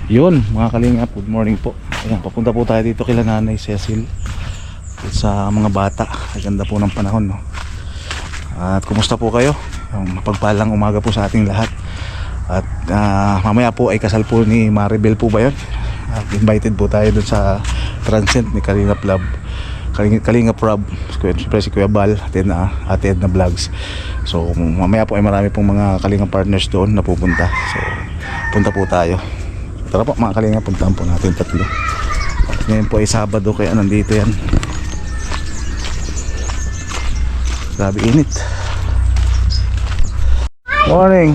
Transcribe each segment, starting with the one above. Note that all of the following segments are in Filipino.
Yun mga kalingap, good morning po. Ayan, papunta po tayo dito kila Nanay Cecil sa mga bata. Ang ganda po ng panahon, no? At kumusta po kayo? Mapagpalang umaga po sa ating lahat. At mamaya po ay kasal po ni Maribel po ba yun? At invited po tayo dun sa Transcend ni Kalingap Lab, Kalingap Rob, siyempre si Kuya Bal, Ate Edna Vlogs. So mamaya po ay marami pong mga Kalingap partners doon na pupunta. So punta po tayo. Tara po mga Kalingap, puntahan po natin tatlo. Ngayon po ay Sabado kaya nandito yan. Grabe init. Morning.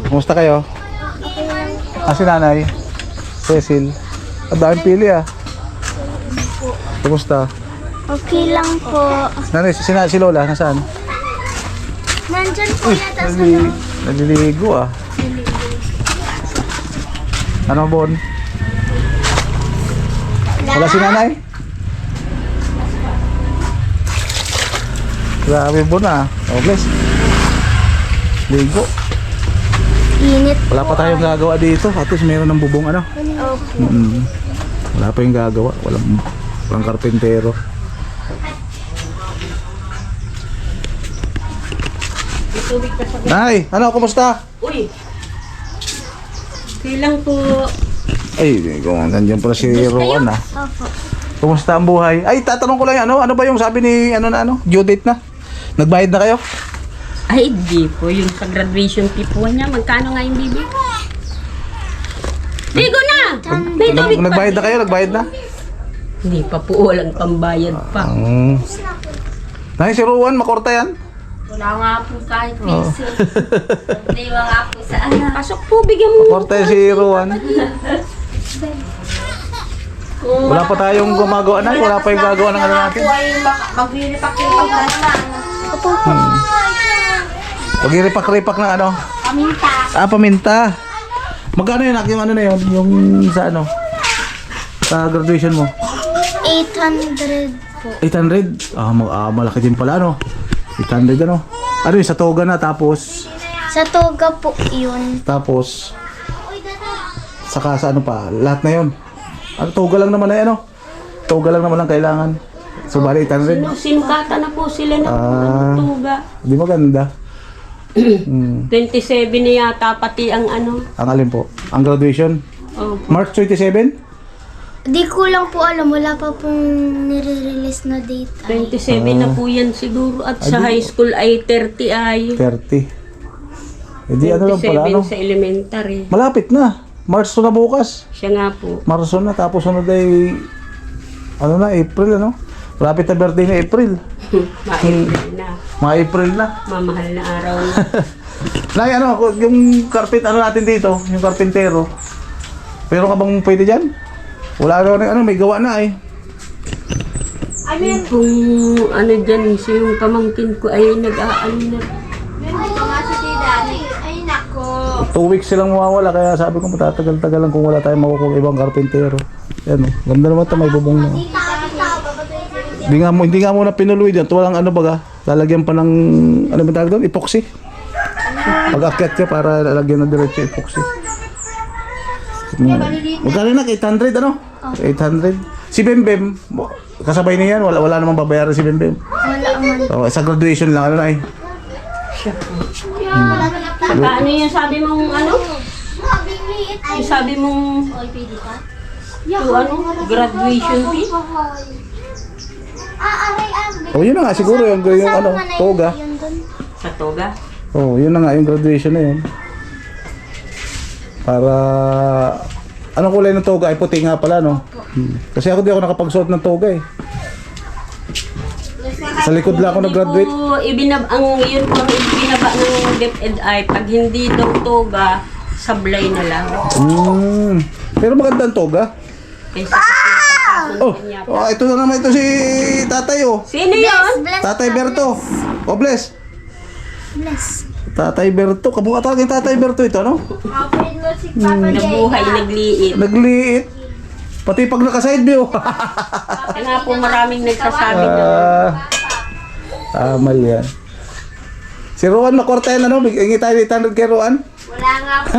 Kumusta kayo? Si Nanay Cecil. Ang daming pili Kumusta? Okay lang po. Nanay, si Lola, nasaan? Nandyan po yata sa loob. Naliligo Ano Bon? Wala si Nanay? Grabe Bon Oh bless. Ligo. Init Wala pa tayong gagawa dito. At least meron ng bubong Opo. Wala pa yung gagawa. Walang karpentero. Nay, kumusta? Uy! Okay lang po. Ay, kung nandiyan pala si Rowan Opo. Kumusta ang buhay? Ay, tatanong ko lang ano ba yung sabi ni due date na? Nagbayad na kayo? Ay, di po. Yung sa graduation fee po niya. Magkano nga yung bibi? Ligo na! May tubig pa. Nagbayad na? Hindi pa po. Walang pambayad pa. Nay, si Rowan, makorta yan? Wala nga po kahit piso. Hindi nga po sa Pasok po, bigyan mo. Makorta yan si Rowan. Wala pa tayong gumagawa na. Wala pa yung gagawa ng ano natin. Opo. Pag-ripak-ripak ng ano? Paminta. Paminta. Magkano yun? Yung ano na yun? Yung sa ano? Sa graduation mo? 800 po. 800? Malaki din pala, no? 800 ano? Ano yun? Sa toga na tapos? Sa toga po yun. Tapos? Saka sa ano pa? Lahat na yun? Toga lang naman na yan, no? Toga lang naman ang kailangan. So, bali 800? Sinukata na po sila ng tuga. Di maganda. 27 na yata pati ang ano. Ang alin po? Ang graduation? Oh. March 27? Di ko lang po alam. Wala pa pong nire-release na date. 27 na po yan siguro. At sa high school ay 30 ay. 30. Hindi ano lang 27 pala, no? sa elementary. Malapit na. March na bukas. Siya nga po. Marso na, tapos sunod ay April, ano? Malapit na birthday ni April. Ma-April na. Mga April na. Mamahal na araw na. Nay, yung carpet natin dito, yung karpentero. Pero ka bang pwede dyan? Wala na, may gawa na Kung ano dyan, yung pamangkin ko ay nag-aano na. Ay, nako. 2 weeks silang mawawala, kaya sabi ko matatagal-tagal lang kung wala tayong makukuha ibang karpentero. Yan ganda naman ito, may bubong na. Hindi nga muna pinuloy dyan, walang lalagyan pa ng, ba tawag doon? Epoxy. Pag-akyat ka para lalagyan ng diretso epoxy. Magkano na? 800 800. Si Bembem, kasabay niya yan, wala namang babayaran si Bembem. Wala man. Sa graduation lang, Siya po. Saka ano yung sabi mong Yung sabi mong graduation fee? Yun na nga siguro yung toga. Sa toga? Yun na nga yung graduation na yun. Para anong kulay ng toga? Ay puti nga pala, no? Kasi ako di ako nakapagsuot ng toga Sa likod lang ako nag-graduate. Ang yun po ang ibinaba ng DepEd ay pag hindi daw toga, sablay na lang. Pero maganda ang toga. Kaysa Ito na naman ito si tatay Sino yun? Tatay Berto. Bless. Bless. Tatay Berto. Kabuka talaga yung Tatay Berto ito, no? Nabuhay, nagliit. Nagliit. Pati pag naka-side view. Kaya nga po maraming nagsasabi na Tama yan. Si Rowan, makorta yan, Hingi tayo 800 kay Rowan. Wala nga po.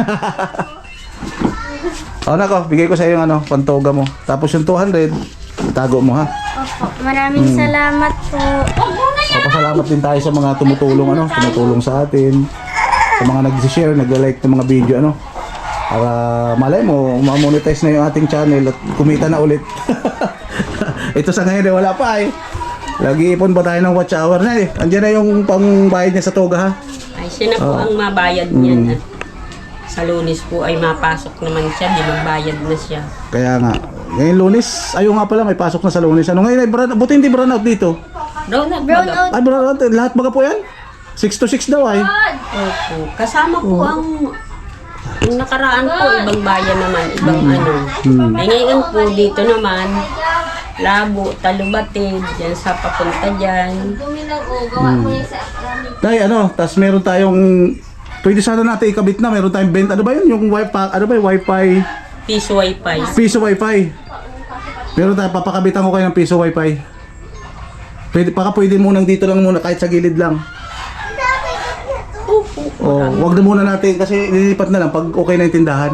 O nako, bigay ko sa iyo yung ano, pantoga mo. Tapos yung 200, tago mo ha. Opo, maraming salamat po. Papasalamat din tayo sa mga tumutulong sa atin. Sa mga nag-share, nag-like ng mga video ano. Para malay mo, ma-monetize na yung ating channel at kumita na ulit. Ito sa ngayon wala pa eh. Lagi ipon ba tayo ng watch hour na eh. Andiyan na yung pangbayad niya sa toga ha. Ay, siya na po ang mabayad niyan. At sa Lunes po ay mapasok naman siya, di magbayad na siya. Kaya nga, ngayon Lunes, ayaw nga pala may pasok na sa Lunes. Ano ngayon ay buti hindi brown out dito. Brown Brown out. Ay brown out, lahat baga po yan? 6 to 6 daw ay. Opo. Kasama po ang yung nakaraan po, ibang bayan naman, ibang ano. Ay ngayon po, dito naman, Labo, Talubatid, dyan sa papunta dyan. Tay, ano, tas meron tayong pwede sana natin ikabit na, meron tayong bent, ano ba yun? Yung wifi, ano ba yung wifi? Piso Wi-Fi. Piso wifi. Meron tayo, papakabitan ko kayo ng piso wifi. Pwede munang dito lang muna, kahit sa gilid lang. Oh, wag na muna natin kasi lilipat na lang pag okay na yung tindahan.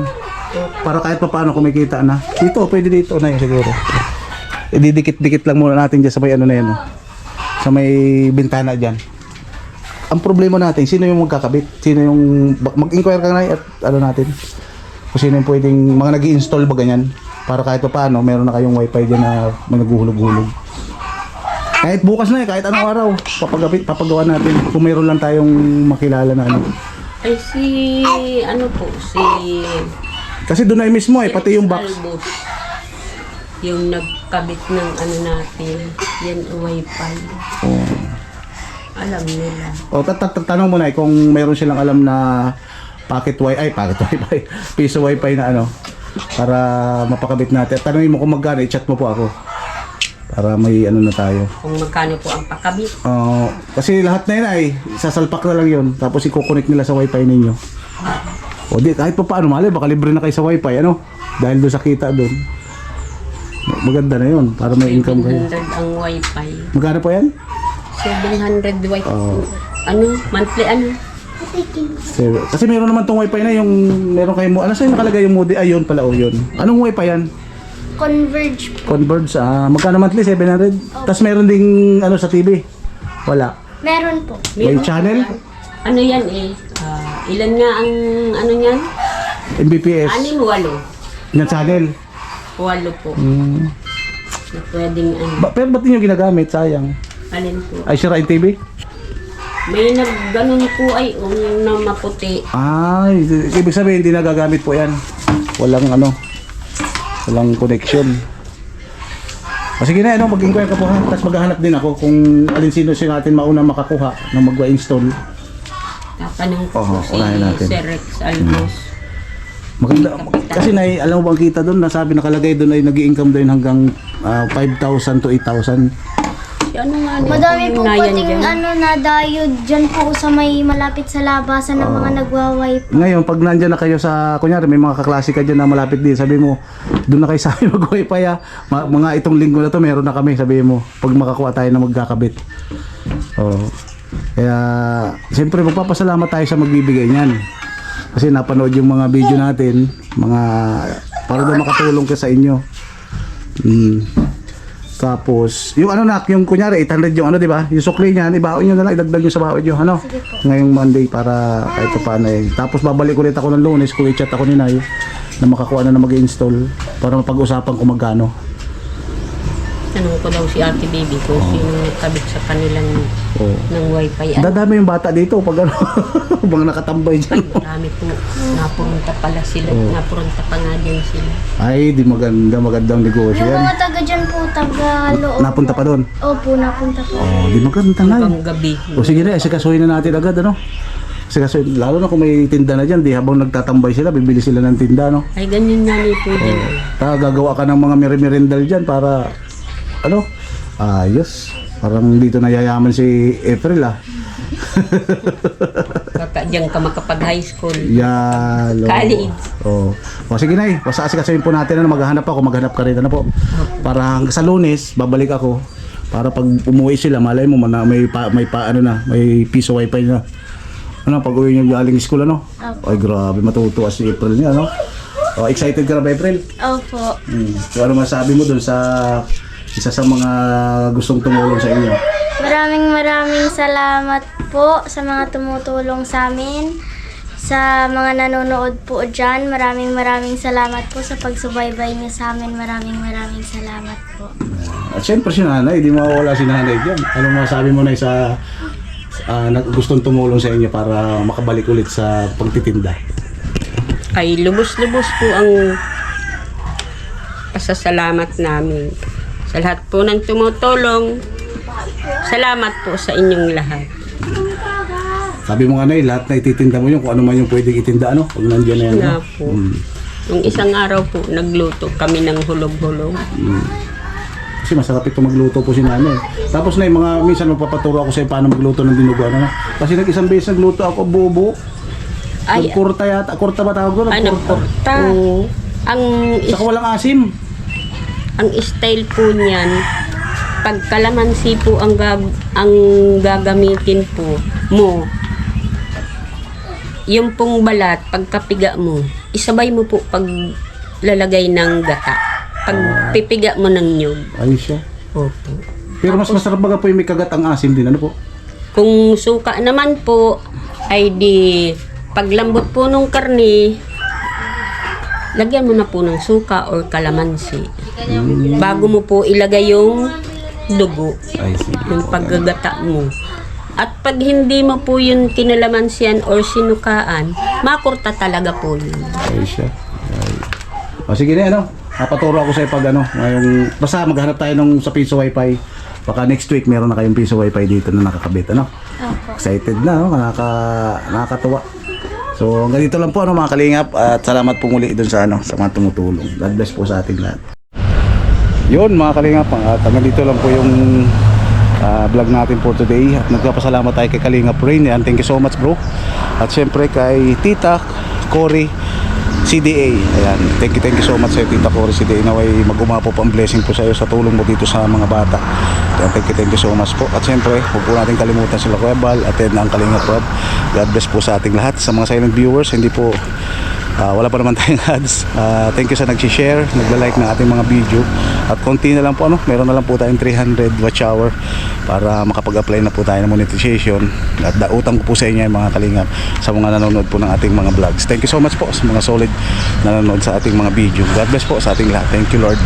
Para kahit pa paano kumikita na. Dito, pwede dito na yun siguro. Ididikit-dikit lang muna natin dyan sa may ano na yun. Oh. Sa may bintana dyan. Ang problema natin, sino yung magkakabit? Sino yung mag-inquire ka na at ano natin? Kung sino yung pwedeng mga nag-i-install ba ganyan? Para kahit pa paano, meron na kayong wifi dyan na may naghuhulog-hulog. Kahit bukas na eh, kahit anong araw, papagawa natin. Kung meron lang tayong makilala na ano. Ay ano po, Kasi doon ay mismo eh, pati yung box. Albus. Yung nagkabit ng ano natin, yan Wi-Fi. Oh. Alam nila. O, tanong mo na eh, kung meron silang alam na pocket wifi, piso wifi na ano, para mapakabit natin. Tanongin mo kung magkano, i-chat mo po ako. Para may ano na tayo. Kung magkano po ang pakabit. Kasi lahat na yun ay sasalpak na lang yun. Tapos i-connect nila sa wifi ninyo. O di, kahit pa paano, mali, baka libre na kayo sa wifi, ano? Dahil doon sa kita doon. Maganda na yun, para may income kayo. 700 ang Wi-Fi. Magkano po yan? 700 Wi-Fi. Ano? Monthly ano? Kasi meron naman tong wifi na yung meron kayo mo. Ano sa'yo nakalagay yung mode? Ayun pala, o yun. Anong wifi yan? Converge po. Converge, magkano monthly? 700? Tapos meron ding ano sa TV? Wala. Meron po. May channel? Ano yan eh? Ilan nga ang ano yan? Mbps? 6, 8. Na channel? 8 po. Na pwedeng ano. Pero ba't ninyo ginagamit? Sayang. Alin po? Ay, sirain TV? May nagganon po ay na maputi. Ay, ibig sabihin hindi nagagamit po yan. Walang ano, walang connection. O sige na, ano, mag-inquire ka po ha. Tapos maghahanap din ako kung alin sino natin mauna makakuha na mag-install. Tatanong ko Oo, po unahin natin. si Rex Almos. Maganda. Kasi alam mo bang kita doon, nasabi nakalagay doon ay nag-i-income doon hanggang 5,000 to 8,000. Ano nga na Madami po nayan pating dyan? ano na diode dyan po sa may malapit sa labasan ng mga nagwa-wifi. Ngayon, pag nandyan na kayo sa, kunyari may mga kaklase ka dyan na malapit din, sabi mo, doon na kayo sa amin mag-wifi ha. Mga itong linggo na to, meron na kami, sabi mo, pag makakuha tayo na magkakabit. Oh. Kaya, siyempre magpapasalamat tayo sa magbibigay niyan. Kasi napanood yung mga video natin, para daw makatulong ka sa inyo. Tapos, yung ano nak, yung kunyari 800 yung ano, di ba? Yung sukli niyan, ibaon nyo na lang, idagdag nyo sa bawat nyo, ano? Ngayong Monday para kahit paano eh. Tapos babalik ulit ako ng Lunes, kung i-chat ako ni Nay na makakuha na mag-install para mapag-usapan kung magkano. Tanong ko daw si Ate Baby kung sino nagkabit sa kanilang ng Wi-Fi. Dadami yung bata dito pag ano, bang nakatambay dyan. Marami po. Napurunta pala sila. Napurunta pa nga din sila. Ay, di magandang negosyo Yung yan. mga taga dyan po, taga loob. Napunta pa doon. Opo, napunta po. Oh, di maganda na Pang gabi. O sige na, sikasuhin na natin agad, ano? Sikasuhin, lalo na kung may tinda na dyan, di habang nagtatambay sila, bibili sila ng tinda, no? Ay, ganyan nga ni po din. Gagawa ka ng mga merimerindal dyan para, ano? Ayos. Parang dito nayayaman si April, ah. Baka diyan ka makapag-high school. Yalo. College. Oh. O sige na eh. Basta asikasuhin po natin, ano, maghahanap ako, maghanap ka rin, ano po. Para hanggang sa Lunes, babalik ako. Para pag umuwi sila, malay mo, may piso wifi na. Ano, pag-uwi niyo galing school, ano? Opo. Ay, grabe, matutuwa si April niya, ano? Oh, excited ka na ba, April? Opo. So, ano masabi mo dun sa isa sa mga gustong tumulong sa inyo? Maraming salamat po sa mga tumutulong sa amin. Sa mga nanonood po dyan, maraming salamat po sa pagsubaybay niyo sa amin. Maraming salamat po. At syempre si nanay, di mawawala si nanay dyan. Anong masabi mo na sa gustong tumulong sa inyo para makabalik ulit sa pagtitinda? Ay lubos-lubos po ang pasasalamat namin. Sa lahat po ng tumutulong, salamat po sa inyong lahat. Sabi mo nga na lahat na ititinda mo yun, kung ano man yung pwedeng itinda, ano? Pag nandiyan na yan, Nga ano? po. Nung isang araw po, nagluto kami ng hulog-hulog. Kasi masarap ito magluto po si nanay. Tapos na yung mga, minsan magpapaturo ako sa'yo paano magluto ng dinuguan, ano? Kasi nag-isang beses nagluto ako, bubo. Ay, Nagkurta yata, kurta ba tawag doon? ay nagkurta. Oo. Saka walang asim. Ang style po niyan, pag kalamansi po ang gagamitin po mo, yung pong balat, pagkapiga mo, isabay mo po pag lalagay ng gata. Pag pipiga mo ng nyug. Ayos siya. Opo. Pero mas masarap baga po yung may kagat ang asim din, ano po? Kung suka naman po, ay di paglambot po ng karne, lagyan mo na po ng suka or kalamansi. Bago mo po ilagay yung dugo, Ay, sige. yung paggagata mo. At pag hindi mo po yun kinalamansian or sinukaan, makurta talaga po yun. Ayos siya. Ay. O sige na, ano? Napaturo ako sa'yo pag ano, ngayong, basta maghanap tayo nung sa piso wifi. Baka next week meron na kayong piso wifi dito na nakakabit, ano? Opo. Excited na, no? Nakakatuwa. So, hanggang dito lang po, ano, mga kalingap. At salamat po muli dun sa, ano, sa mga tumutulong. God bless po sa ating lahat. Yun, mga kalingap. At hanggang dito lang po yung vlog natin for today. At nagpapasalamat tayo kay Kalingap Rain. Yan, thank you so much, bro. At syempre kay Tita Cory CDA. Ayan, thank you so much sa Tita Cory CDA. Naway mag-umapop ang blessing po sa iyo sa tulong mo dito sa mga bata. Ayan, thank you so much po. At syempre, huwag po natin kalimutan sila Kuya Bal at ang Kalingap Rob. God bless po sa ating lahat. Sa mga silent viewers, hindi po wala pa naman tayong ads. Thank you sa nag-share, nagla-like ng ating mga video. At konti na lang po, ano, meron na lang po tayong 300 watch hour para makapag-apply na po tayo ng monetization. At utang ko po sa inyo yung mga kalingap sa mga nanonood po ng ating mga vlogs. Thank you so much po sa mga solid nanonood sa ating mga video. God bless po sa ating lahat. Thank you, Lord.